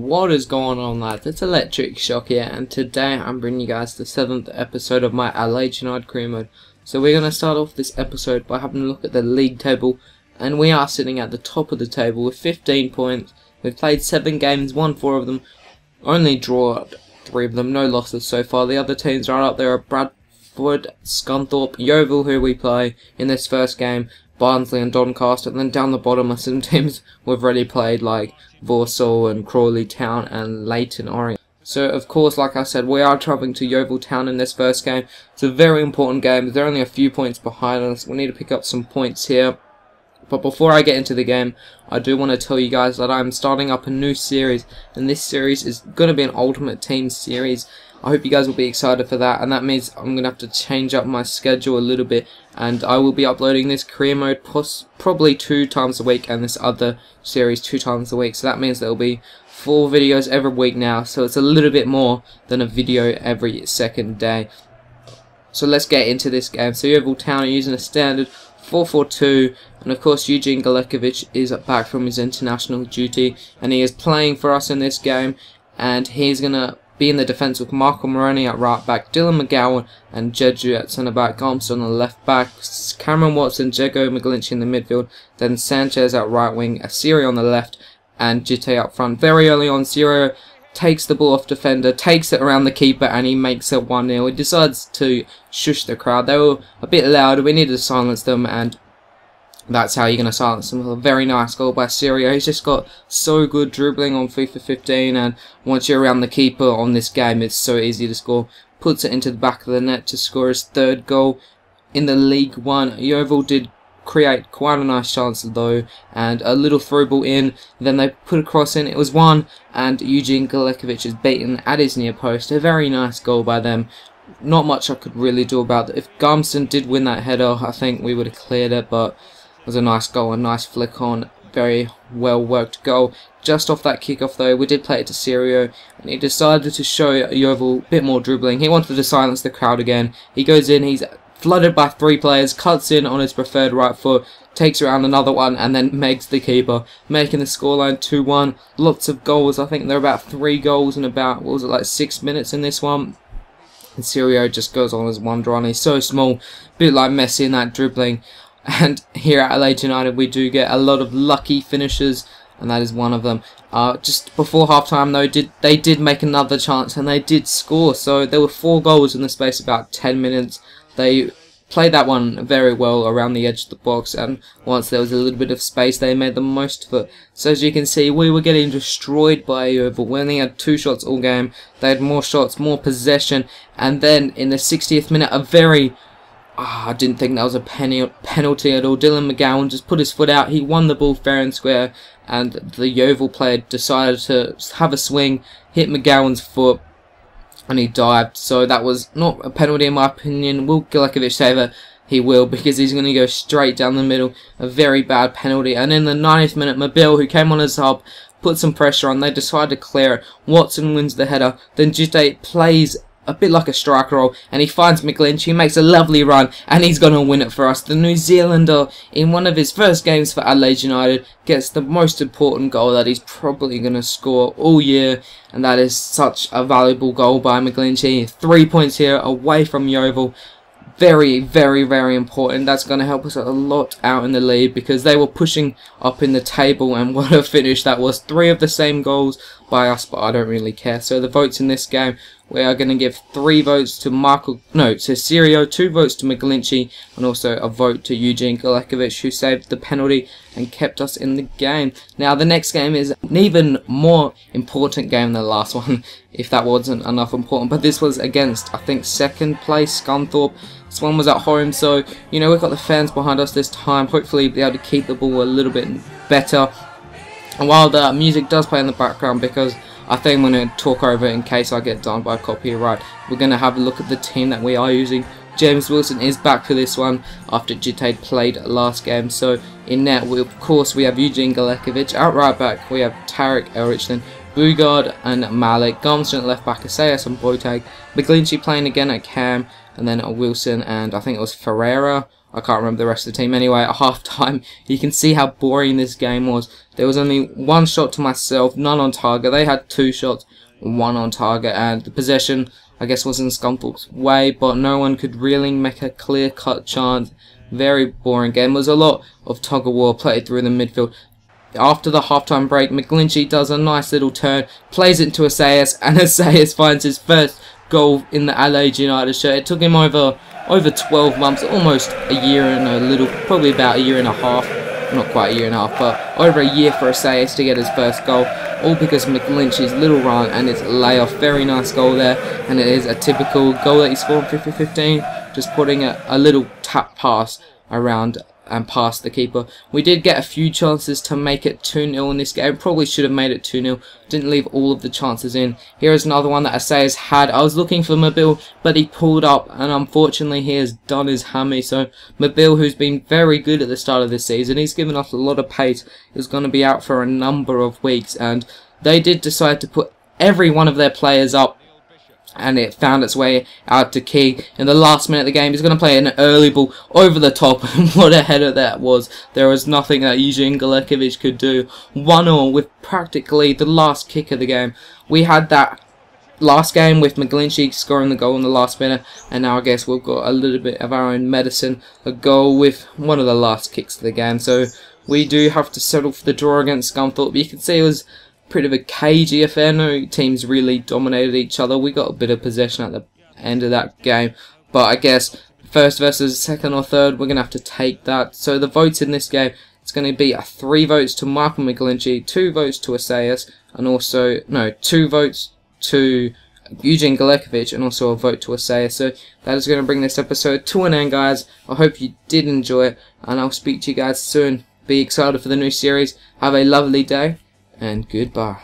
What is going on, lads? It's Electric Shock here, and today I'm bringing you guys the 7th episode of my Adelaide career mode. So we're going to start off this episode by having a look at the league table, and we are sitting at the top of the table with 15 points. We've played 7 games, won 4 of them, only drawn 3 of them, no losses so far. The other teams right up there are Bradford, Scunthorpe, Yeovil, who we play in this first game, Barnsley and Doncaster, and then down the bottom are some teams we've already played like Vauxhall and Crawley Town and Leyton Orient. So of course, like I said, we are travelling to Yeovil Town in this first game. It's a very important game. They're only a few points behind us. We need to pick up some points here. But before I get into the game, I do want to tell you guys that I'm starting up a new series, and this series is going to be an Ultimate Team series. I hope you guys will be excited for that, and that means I'm going to have to change up my schedule a little bit, and I will be uploading this career mode probably 2 times a week, and this other series 2 times a week. So that means there will be 4 videos every week now, so it's a little bit more than a video every second day. So let's get into this game. So Yeovil Town are using a standard 4-4-2, and of course Eugene Galekovic is back from his international duty, and he is playing for us in this game, and he's going to be in the defence with Marco Moroni at right back, Dylan McGowan and Jeju at centre back, Armstrong on the left back, Cameron Watson, Jego McGlinchey in the midfield, then Sanchez at right wing, Asiri on the left, and Jite up front. Very early on, Sirio takes the ball off defender, takes it around the keeper, and he makes it 1-0. He decides to shush the crowd. They were a bit loud, we needed to silence them, and that's how you're going to silence them. A very nice goal by Sirio. He's just got so good dribbling on FIFA 15, and once you're around the keeper on this game, it's so easy to score. Puts it into the back of the net to score his 3rd goal in the League One. Yeovil did create quite a nice chance though, and a little through ball in, then they put a cross in, it was 1, and Eugene Galekovic is beaten at his near post. A very nice goal by them. Not much I could really do about it. If Garmston did win that header, I think we would have cleared it, but it was a nice goal, a nice flick on, very well worked goal. Just off that kickoff though, we did play it to Sirio, and he decided to show Yeovil a bit more dribbling. He wanted to silence the crowd again. He goes in, he's flooded by 3 players, cuts in on his preferred right foot, takes around another one, and then makes the keeper, making the scoreline 2-1. Lots of goals. I think there are about 3 goals in about, what was it, like 6 minutes in this one. And Sirio just goes on as one draw, and he's so small, a bit like Messi in that dribbling. And here at Adelaide United, we do get a lot of lucky finishes, and that is one of them. Just before half-time though, they did make another chance, and they did score. So there were 4 goals in the space of about 10 minutes. They played that one very well around the edge of the box, and once there was a little bit of space, they made the most of it. So as you can see, we were getting destroyed by Yeovil. We only had 2 shots all game. They had more shots, more possession, and then in the 60th minute, a very... I didn't think that was a penalty at all. Dylan McGowan just put his foot out. He won the ball fair and square, and the Yeovil player decided to have a swing, hit McGowan's foot, and he dived. So that was not a penalty in my opinion. Will Galekovic save it? He will, because he's going to go straight down the middle. A very bad penalty. And in the 90th minute, Mobile, who came on as sub, put some pressure on. They decide to clear it. Watson wins the header. Then Jite plays a bit like a striker role, and he finds McGlinchey, makes a lovely run, and he's going to win it for us. The New Zealander, in one of his first games for Adelaide United, gets the most important goal that he's probably going to score all year, and that is such a valuable goal by McGlinchey. 3 points here away from Yeovil. Very, very, very important. That's going to help us a lot out in the league, because they were pushing up in the table, and what a finish that was. 3 of the same goals by us, but I don't really care. So the votes in this game, we are going to give 3 votes to Sirio, 2 votes to McGlinchey, and also a vote to Eugene Galekovic, who saved the penalty and kept us in the game. Now the next game is an even more important game than the last one, if that wasn't enough important. But this was against, I think, 2nd place, Scunthorpe. This one was at home, so, you know, we've got the fans behind us this time. Hopefully be able to keep the ball a little bit better. And while the music does play in the background, because I think I'm going to talk over it in case I get done by copyright, we're going to have a look at the team that we are using. James Wilson is back for this one after Jite played last game. So in net, of course, we have Eugene Galekovic. At right back, we have Tarek Elrichton. Bugard and Malik, Garmson at left back, Asayas and Boateng, McGlinchey playing again at Cam, and then Wilson and I think it was Ferreira. I can't remember the rest of the team. Anyway, at half time, you can see how boring this game was. There was only one shot to myself, none on target. They had 2 shots, 1 on target, and the possession, I guess, was in Scunthorpe's way, but no one could really make a clear-cut chance. Very boring game. There was a lot of tug-of-war played through the midfield. After the halftime break, McGlinchey does a nice little turn, plays it to Asayas, and Asayas finds his first goal in the Adelaide United shirt. It took him over 12 months, almost a year and a little, probably about a year and a half, not quite a year and a half, but over a year for Asayas to get his first goal, all because of McGlinchey's little run and its layoff. Very nice goal there, and it is a typical goal that he scored in 50-15, just putting a little tap pass around and past the keeper. We did get a few chances to make it 2-0 in this game. Probably should have made it 2-0. Didn't leave all of the chances in. Here is another one that Asayas had. I was looking for Mabil, but he pulled up, and unfortunately he has done his hammy. So Mabil, who's been very good at the start of this season, he's given us a lot of pace, is going to be out for a number of weeks, and they did decide to put every one of their players up, and it found its way out to Key in the last minute of the game. He's going to play an early ball over the top, and what a header that was. There was nothing that Eugene Galekovic could do. 1-0 with practically the last kick of the game. We had that last game with McGlinchey scoring the goal in the last minute, and now I guess we've got a little bit of our own medicine, a goal with one of the last kicks of the game. So we do have to settle for the draw against Scunthorpe. You can see it was pretty of a cagey affair. No teams really dominated each other. We got a bit of possession at the end of that game, but I guess first versus second or third, we're going to have to take that. So the votes in this game, it's going to be 3 votes to Michael McGlinchey, 2 votes to Asayas, and also, no, 2 votes to Eugene Galekovic, and also a vote to Asayas. So that is going to bring this episode to an end, guys. I hope you did enjoy it, and I'll speak to you guys soon. Be excited for the new series. Have a lovely day, and goodbye.